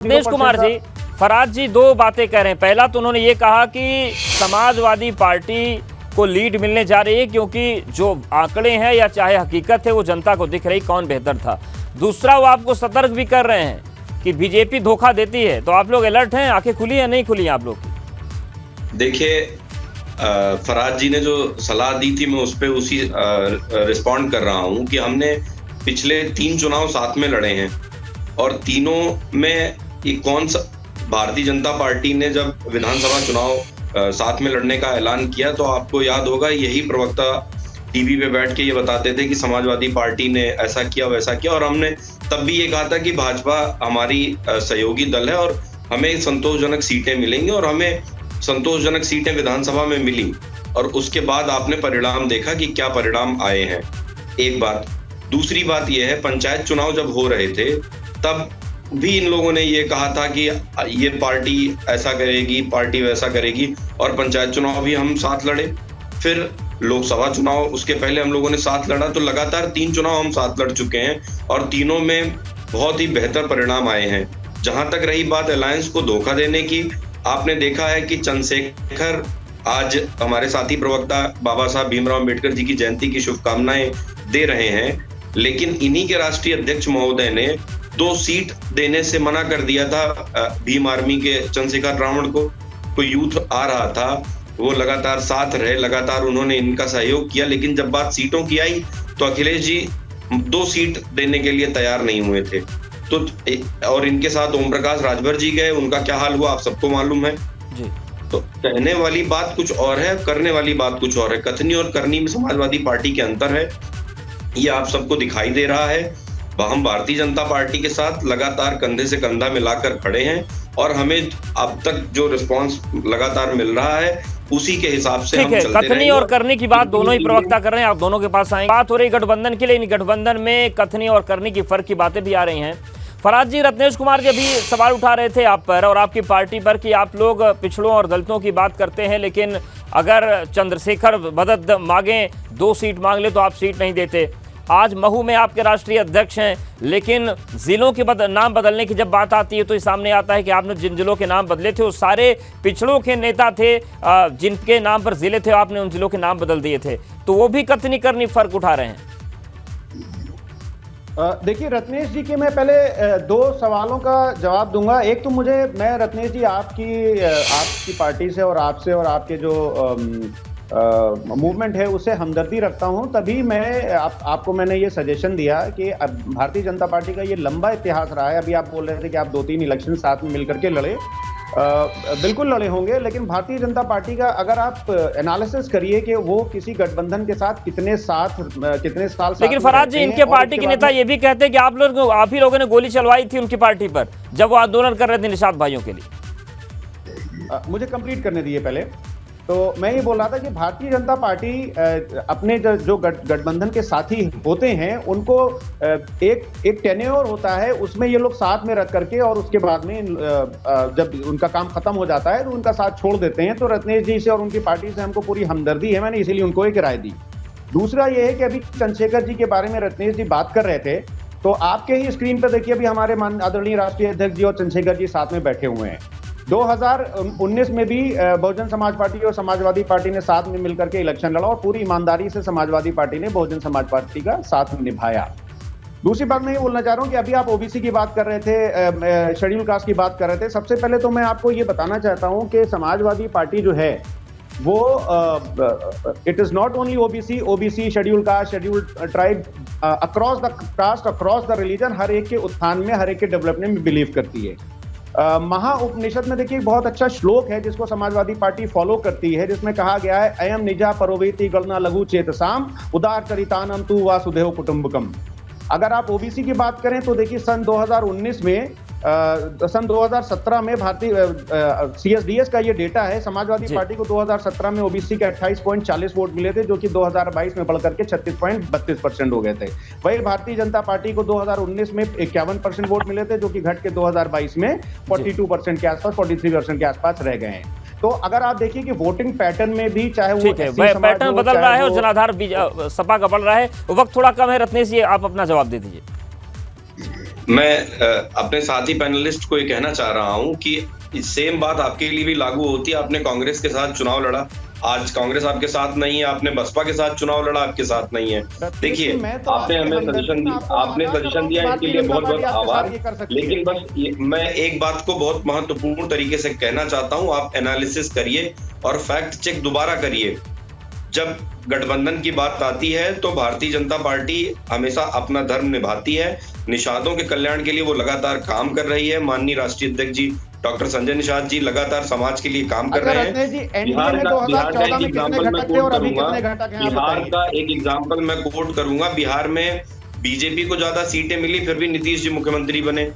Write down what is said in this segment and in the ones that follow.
रत्नेश कुमार जी, फराज जी दो बातें कह रहे हैं। पहला तो उन्होंने ये कहा कि समाजवादी पार्टी को लीड मिलने जा रही है क्योंकि जो आंकड़े हैं या चाहे हकीकत है वो जनता को दिख रही कौन बेहतर था। दूसरा, वो आपको सतर्क भी कर रहे हैं कि बीजेपी धोखा देती है। तो आप लोग अलर्ट हैं, आंखें खुली या नहीं खुली आप लोग की? देखिए, फराज जी ने जो सलाह दी थी मैं उस पर उसी रिस्पॉन्ड कर रहा हूं कि हमने पिछले 3 चुनाव साथ में लड़े हैं और तीनों में ये कौन सा भारतीय जनता पार्टी ने जब विधानसभा चुनाव साथ में लड़ने का ऐलान किया तो आपको याद होगा यही प्रवक्ता टीवी पे बैठ के ये बताते थे कि समाजवादी पार्टी ने ऐसा किया वैसा किया, और हमने तब भी ये कहा था कि भाजपा हमारी सहयोगी दल है और हमें संतोषजनक सीटें मिलेंगी, और हमें संतोषजनक सीटें विधानसभा में मिली। और उसके बाद आपने परिणाम देखा कि क्या परिणाम आए हैं। एक बात। दूसरी बात यह है, पंचायत चुनाव जब हो रहे थे तब भी इन लोगों ने ये कहा था कि ये पार्टी ऐसा करेगी, पार्टी वैसा करेगी, और पंचायत चुनाव भी हम साथ लड़े। फिर लोकसभा चुनाव उसके पहले हम लोगों ने साथ लड़ा। तो लगातार 3 चुनाव हम साथ लड़ चुके हैं और तीनों में बहुत ही बेहतर परिणाम आए हैं। जहां तक रही बात अलायंस को धोखा देने की, आपने देखा है कि चंद्रशेखर आज हमारे साथी प्रवक्ता बाबा साहब भीमराव अम्बेडकर जी की जयंती की शुभकामनाएं दे रहे हैं, लेकिन इन्हीं के राष्ट्रीय अध्यक्ष महोदय ने 2 सीट देने से मना कर दिया था भीम आर्मी के चंद्रशेखर रावण को। कोई यूथ आ रहा था, वो लगातार साथ रहे, लगातार उन्होंने इनका सहयोग किया, लेकिन जब बात सीटों की आई तो अखिलेश जी 2 सीट देने के लिए तैयार नहीं हुए थे। तो और इनके साथ ओम प्रकाश राजभर जी गए, उनका क्या हाल हुआ आप सबको मालूम है जी। तो कहने वाली बात कुछ और है, करने वाली बात कुछ और है। कथनी और करनी में समाजवादी पार्टी के अंतर है, ये आप सबको दिखाई दे रहा है। हम भारतीय जनता पार्टी के साथ लगातार कंधे से कंधा मिलाकर खड़े हैं और हमें अब तक जो रिस्पांस लगातार मिल रहा है उसी के हिसाब से हम चलते रहेंगे। कथनी और करनी की बात दोनों ही प्रवक्ता कर रहे हैं, आप दोनों के पास आएंगे। बात हो रही गठबंधन के लिए, इन गठबंधन में कथनी और करनी की फर्क की बातें भी आ रही हैं। फराज जी, रत्नेश कुमार जी भी सवाल उठा रहे थे आप पर और आपकी पार्टी पर कि आप लोग पिछड़ों और दलितों की बात करते हैं, लेकिन अगर चंद्रशेखर मदद मांगे, 2 सीट मांग ले तो आप सीट नहीं देते। आज महू में आपके राष्ट्रीय अध्यक्ष हैं, लेकिन जिलों के नाम बदलने की जब बात आती है तो ये सामने आता है कि आपने जिन जिलों के नाम बदले थे वो सारे पिछड़ों के नेता थे, जिनके नाम पर जिले थे आपने उन जिलों के नाम बदल दिए थे। तो वो भी कथनी करनी फर्क उठा रहे हैं। देखिए रत्नेश जी के मैं पहले 2 सवालों का जवाब दूंगा। एक तो मैं रत्नेश जी आपकी पार्टी से और आपसे और आपके जो मूवमेंट है उससे हमदर्दी रखता हूं, तभी मैं आपको मैंने ये सजेशन दिया कि भारतीय जनता पार्टी का ये लंबा इतिहास रहा है। अभी आप बोल रहे थे कि आप 2-3 इलेक्शन साथ में मिलकर के लड़े, बिल्कुल लड़े होंगे, लेकिन भारतीय जनता पार्टी का अगर आप एनालिसिस करिए कि वो किसी गठबंधन के साथ कितने साल लेकिन फराज जी, इनके पार्टी के नेता ये भी कहते हैं कि आप ही लोगों ने गोली चलवाई थी उनकी पार्टी पर जब वो आंदोलन कर रहे थे निषाद भाइयों के लिए। मुझे कंप्लीट करने दीजिए पहले। तो मैं ये बोल रहा था कि भारतीय जनता पार्टी अपने जो गठबंधन के साथी होते हैं उनको एक टेन्योर होता है, उसमें ये लोग साथ में रख करके और उसके बाद में जब उनका काम खत्म हो जाता है तो उनका साथ छोड़ देते हैं। तो रत्नेश जी से और उनकी पार्टी से हमको पूरी हमदर्दी है, मैंने इसीलिए उनको एक राय दी। दूसरा ये है कि अभी चंद्रशेखर जी के बारे में रत्नेश जी बात कर रहे थे, तो आपके ही स्क्रीन पर देखिए अभी हमारे आदरणीय राष्ट्रीय अध्यक्ष जी और चंद्रशेखर जी साथ में बैठे हुए हैं। 2019 में भी बहुजन समाज पार्टी और समाजवादी पार्टी ने साथ में मिलकर के इलेक्शन लड़ा और पूरी ईमानदारी से समाजवादी पार्टी ने बहुजन समाज पार्टी का साथ निभाया। दूसरी बात मैं ये बोलना चाह रहा हूं कि अभी आप ओबीसी की बात कर रहे थे, शेड्यूल कास्ट की बात कर रहे थे। सबसे पहले तो मैं आपको ये बताना चाहता हूं कि समाजवादी पार्टी जो है वो it is not only OBC, schedule caste, schedule tribe, across the caste, across the religion, हर एक के उत्थान में, हर एक के डेवलपमेंट में बिलीव करती है। महा उपनिषद में देखिए बहुत अच्छा श्लोक है जिसको समाजवादी पार्टी फॉलो करती है, जिसमें कहा गया है, अयम निजा परोवेति गणना लघु चेतसाम उदार चरितानम तु वासुदेव कुटुंबकम। अगर आप ओबीसी की बात करें तो देखिए सन 2017 में भारतीय CSDS का ये डेटा है, समाजवादी पार्टी को 2017 में ओबीसी के 28.40 वोट मिले थे, जो कि 2022 में बढ़कर के 36.32% हो गए थे। वही भारतीय जनता पार्टी को 2019 में 51% वोट मिले थे, जो कि घट के 2022 में 42% के आसपास, 43% के आसपास रह गए हैं। तो अगर आप देखिए कि वोटिंग पैटर्न में भी चाहे वो पैटर्न बदल रहा है और जनाधार सपा का बढ़ रहा है। वक्त थोड़ा कम है, रत्नेश जी आप अपना जवाब दे दीजिए। मैं अपने साथी पैनलिस्ट को ये कहना चाह रहा हूं कि सेम बात आपके लिए भी लागू होती है। आपने कांग्रेस के साथ चुनाव लड़ा, आज कांग्रेस आपके साथ नहीं है, आपने बसपा के साथ चुनाव लड़ा, आपके साथ नहीं है। देखिए, आपने हमें सजेशन दिया, इसके लिए बहुत बहुत आभार। लेकिन बस मैं एक बात को बहुत महत्वपूर्ण तरीके से कहना चाहता हूं, आप एनालिसिस करिए और फैक्ट चेक दोबारा करिए। जब गठबंधन की बात आती है तो भारतीय जनता पार्टी हमेशा अपना धर्म निभाती है। निषादों के कल्याण के लिए वो लगातार काम कर रही है। माननीय राष्ट्रीय अध्यक्ष जी डॉक्टर संजय निषाद जी लगातार समाज के लिए काम कर रहे हैं। बिहार का एक एग्जाम्पल मैं कोट करूंगा, बिहार का एक एग्जाम्पल मैं कोट करूंगा। बिहार में बीजेपी को ज्यादा सीटें मिली, फिर भी नीतीश जी मुख्यमंत्री बने।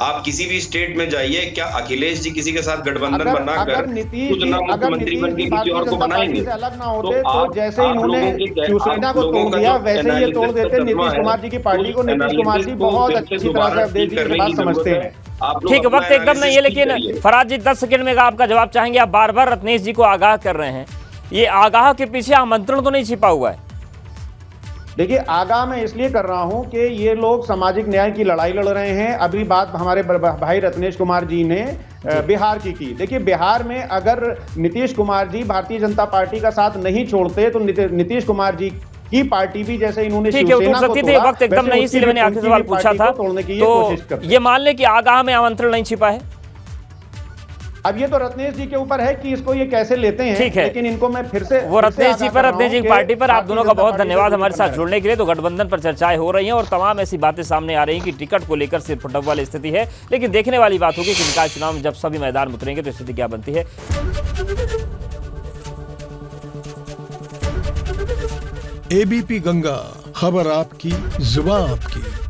आप किसी भी स्टेट में जाइए, क्या अखिलेश जी किसी के साथ गठबंधन बनाकर कुछ ना मुख्यमंत्री बन के किसी और को बनाएंगे? तो जैसे इन्होंने शिवसेना को तोड़ दिया, वैसे ये तोड़ देते नीतीश कुमार जी की पार्टी को। नीतीश कुमार जी बहुत अच्छी तरह से अवधेश जी की बात समझते हैं। ठीक है, वक्त एकदम नहीं है, लेकिन फराज जी 10 सेकंड में आपका जवाब चाहेंगे। आप बार बार रत्नेश जी को आगाह कर रहे हैं, ये आगाह के पीछे आमंत्रण तो नहीं छिपा हुआ है? देखिए, आगाह मैं इसलिए कर रहा हूं कि ये लोग सामाजिक न्याय की लड़ाई लड़ रहे हैं। अभी बात हमारे भाई रत्नेश कुमार जी ने बिहार की देखिए, बिहार में अगर नीतीश कुमार जी भारतीय जनता पार्टी का साथ नहीं छोड़ते तो नीतीश कुमार जी की पार्टी भी, जैसे इन्होंने शिवसेना को तोड़ा, वक्त एकदम नहीं, इसलिए मैंने आखिरी सवाल पूछा था। तो ये मान ले कि आगाह में आमंत्रण नहीं छिपा है। अब ये तो रत्नेश जी के ऊपर है कि इसको ये कैसे लेते हैं। ठीक है, लेकिन इनको मैं फिर से वो रत्नेश जी पर, रत्नेश जी की पार्टी पर आप दोनों का बहुत धन्यवाद हमारे साथ जुड़ने के लिए। तो गठबंधन पर चर्चाएं हो रही हैं और तमाम ऐसी बातें सामने आ रही हैं कि टिकट को लेकर सिर फटक वाली स्थिति है। लेकिन देखने वाली बात होगी कि निकाय चुनाव में जब सभी मैदान में उतरेंगे तो स्थिति क्या बनती है। एबीपी गंगा, खबर आपकी, जुबान आपकी।